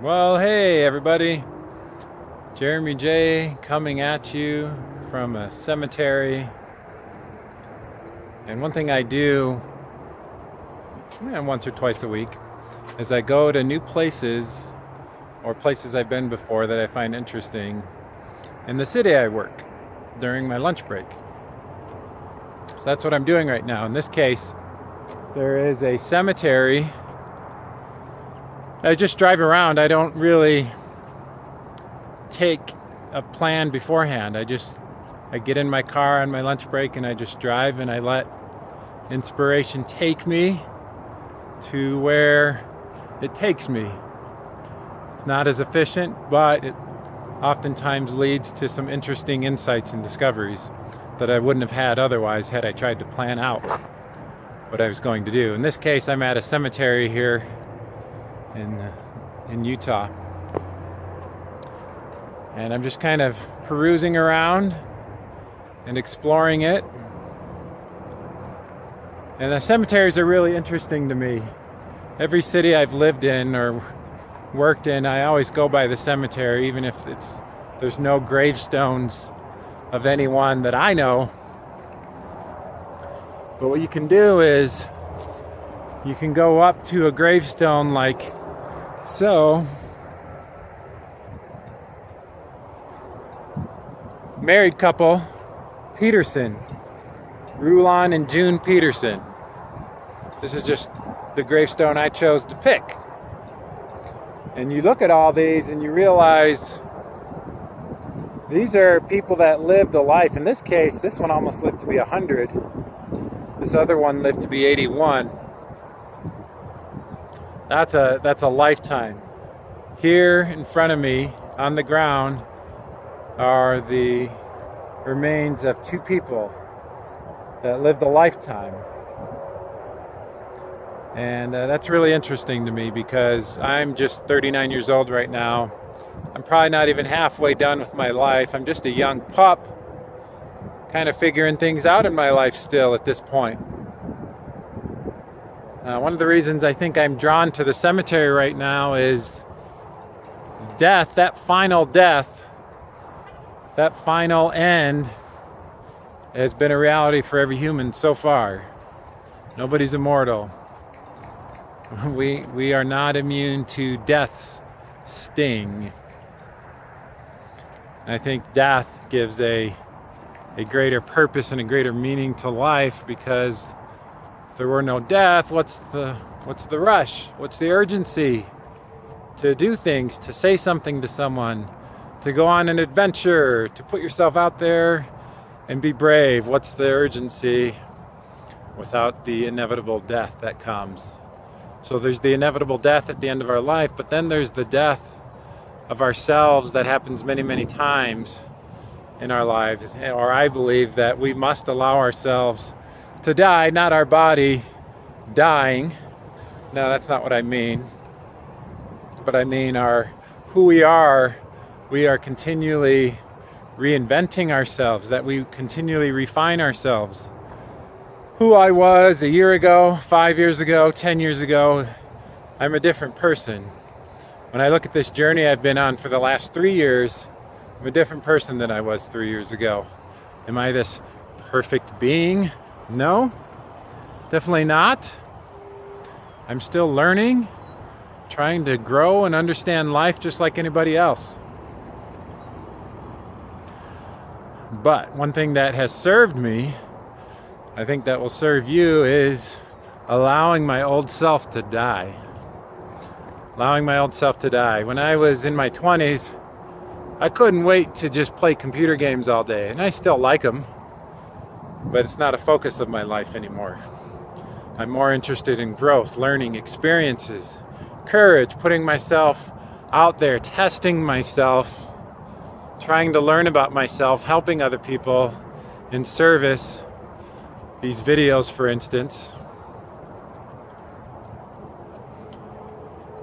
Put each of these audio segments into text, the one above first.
Well, hey everybody, Jeremy J coming at you from a cemetery. And one thing I do once or twice a week is I go to new places or places I've been before that I find interesting in the city I work during my lunch break. So that's what I'm doing right now. In this case, there is a cemetery. I just drive around. I don't really take a plan beforehand. I get in my car on my lunch break and I just drive, and I let inspiration take me to where it takes me. It's not as efficient, but it oftentimes leads to some interesting insights and discoveries that I wouldn't have had otherwise had I tried to plan out what I was going to do. In this case, I'm at a cemetery here in Utah, and I'm just kind of perusing around and exploring it. And the cemeteries are really interesting to me. Every city I've lived in or worked in, I always go by the cemetery, even if there's no gravestones of anyone that I know. But what you can do is you can go up to a gravestone like so. Married couple, Peterson, Rulon and June Peterson. This is just the gravestone I chose to pick. And you look at all these and you realize these are people that lived a life. In this case, this one almost lived to be 100. This other one lived to be 81. That's a lifetime. Here in front of me on the ground are the remains of two people that lived a lifetime. And that's really interesting to me because I'm just 39 years old right now. I'm probably not even halfway done with my life. I'm just a young pup, kind of figuring things out in my life still at this point. One of the reasons I think I'm drawn to the cemetery right now is death, that final end has been a reality for every human so far. Nobody's immortal. We are not immune to death's sting. And I think death gives a greater purpose and a greater meaning to life, because if there were no death, what's the rush? What's the urgency to do things, to say something to someone, to go on an adventure, to put yourself out there and be brave? What's the urgency without the inevitable death that comes? So there's the inevitable death at the end of our life, but then there's the death of ourselves that happens many, many times in our lives. Or I believe that we must allow ourselves to die, not our body dying. No, that's not what I mean. But I mean who we are. We are continually reinventing ourselves, that we continually refine ourselves. Who I was a year ago, 5 years ago, 10 years ago, I'm a different person. When I look at this journey I've been on for the last 3 years, I'm a different person than I was 3 years ago. Am I this perfect being? No, definitely not. I'm still learning, trying to grow and understand life just like anybody else. But one thing that has served me, I think that will serve you, is allowing my old self to die. Allowing my old self to die. When I was in my 20s, I couldn't wait to just play computer games all day. And I still like them, but it's not a focus of my life anymore. I'm more interested in growth, learning, experiences, courage, putting myself out there, testing myself, trying to learn about myself, helping other people in service. These videos, for instance.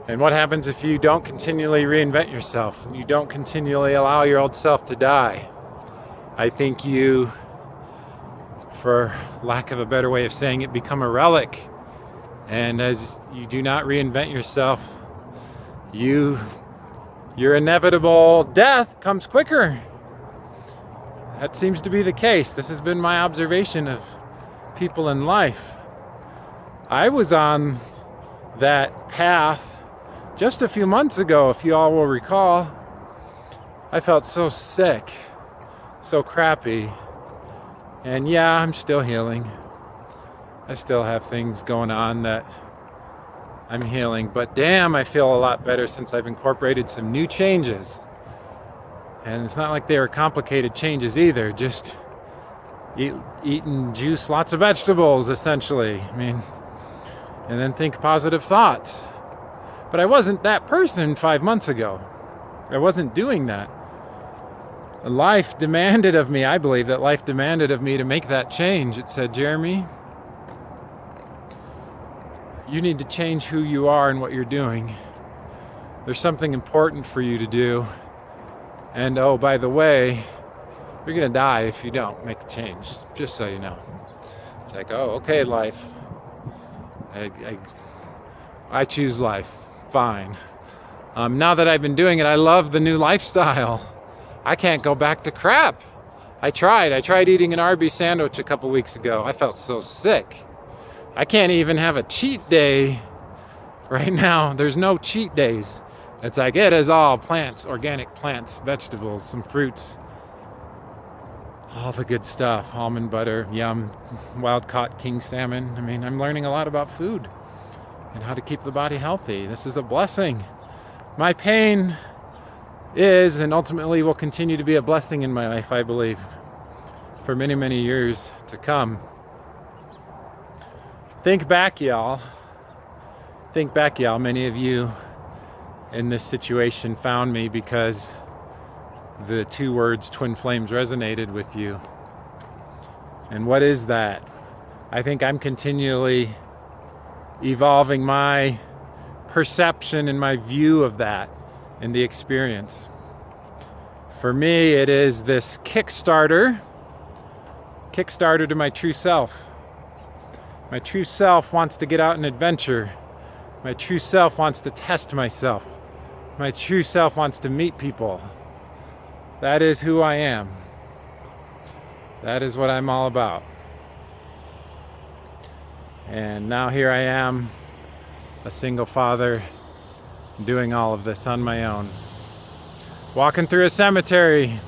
And what happens if you don't continually reinvent yourself? You don't continually allow your old self to die? I think you, for lack of a better way of saying it, become a relic. And as you do not reinvent yourself, you your inevitable death comes quicker. That seems to be the case. This has been my observation of people in life. I was on that path just a few months ago, if you all will recall. I felt so sick, so crappy. And yeah, I'm still healing. I still have things going on that I'm healing. But damn, I feel a lot better since I've incorporated some new changes. And it's not like they were complicated changes either. Just eating juice, lots of vegetables, essentially. I mean, and then think positive thoughts. But I wasn't that person 5 months ago. I wasn't doing that. Life demanded of me, I believe that life demanded of me to make that change. It said, Jeremy, you need to change who you are and what you're doing. There's something important for you to do. And oh, by the way, you're gonna die if you don't make the change, just so you know. It's like, oh, okay, life. I choose life, fine. Now that I've been doing it, I love the new lifestyle. I can't go back to crap. I tried eating an Arby's sandwich a couple weeks ago. I felt so sick. I can't even have a cheat day right now. There's no cheat days. It's like, it is all plants, organic plants, vegetables, some fruits, all the good stuff, almond butter, yum, wild-caught king salmon. I mean, I'm learning a lot about food and how to keep the body healthy. This is a blessing. My pain is and ultimately will continue to be a blessing in my life, I believe, for many, many years to come. Think back, y'all. Think back, y'all. Many of you in this situation found me because the two words twin flames resonated with you. And what is that? I think I'm continually evolving my perception and my view of that and the experience. For me, it is this Kickstarter to my true self. My true self wants to get out and adventure. My true self wants to test myself. My true self wants to meet people. That is who I am. That is what I'm all about. And now here I am, a single father, doing all of this on my own. Walking through a cemetery.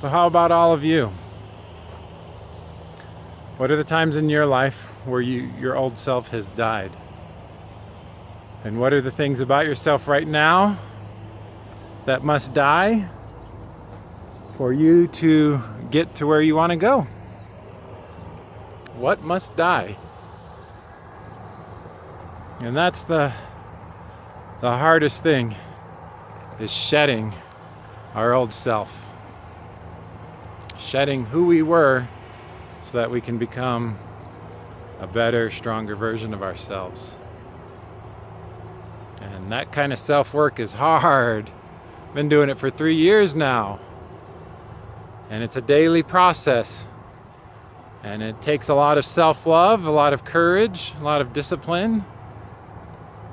So how about all of you? What are the times in your life where your old self has died? And what are the things about yourself right now that must die for you to get to where you want to go? What must die? And that's the hardest thing, is shedding our old self. Shedding who we were so that we can become a better, stronger version of ourselves. And that kind of self-work is hard. Been doing it for 3 years now. And it's a daily process. And it takes a lot of self-love, a lot of courage, a lot of discipline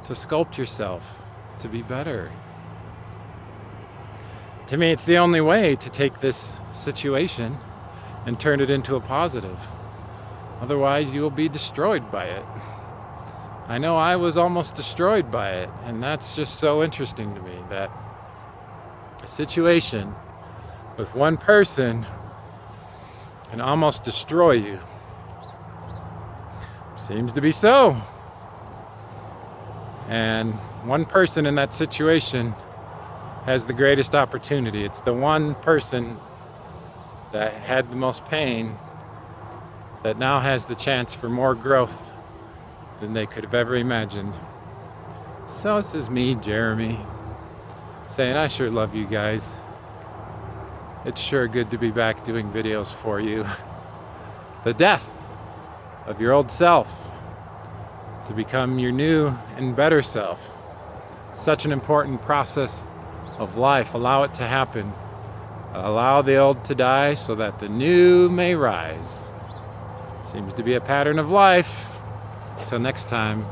to sculpt yourself to be better. To me, it's the only way to take this situation and turn it into a positive. Otherwise, you will be destroyed by it. I know I was almost destroyed by it, and that's just so interesting to me, that a situation with one person can almost destroy you. Seems to be so. And one person in that situation has the greatest opportunity. It's the one person that had the most pain that now has the chance for more growth than they could have ever imagined. So this is me, Jeremy, saying I sure love you guys. It's sure good to be back doing videos for you. The death of your old self to become your new and better self. Such an important process of life. Allow it to happen. Allow the old to die so that the new may rise. Seems to be a pattern of life. Till next time.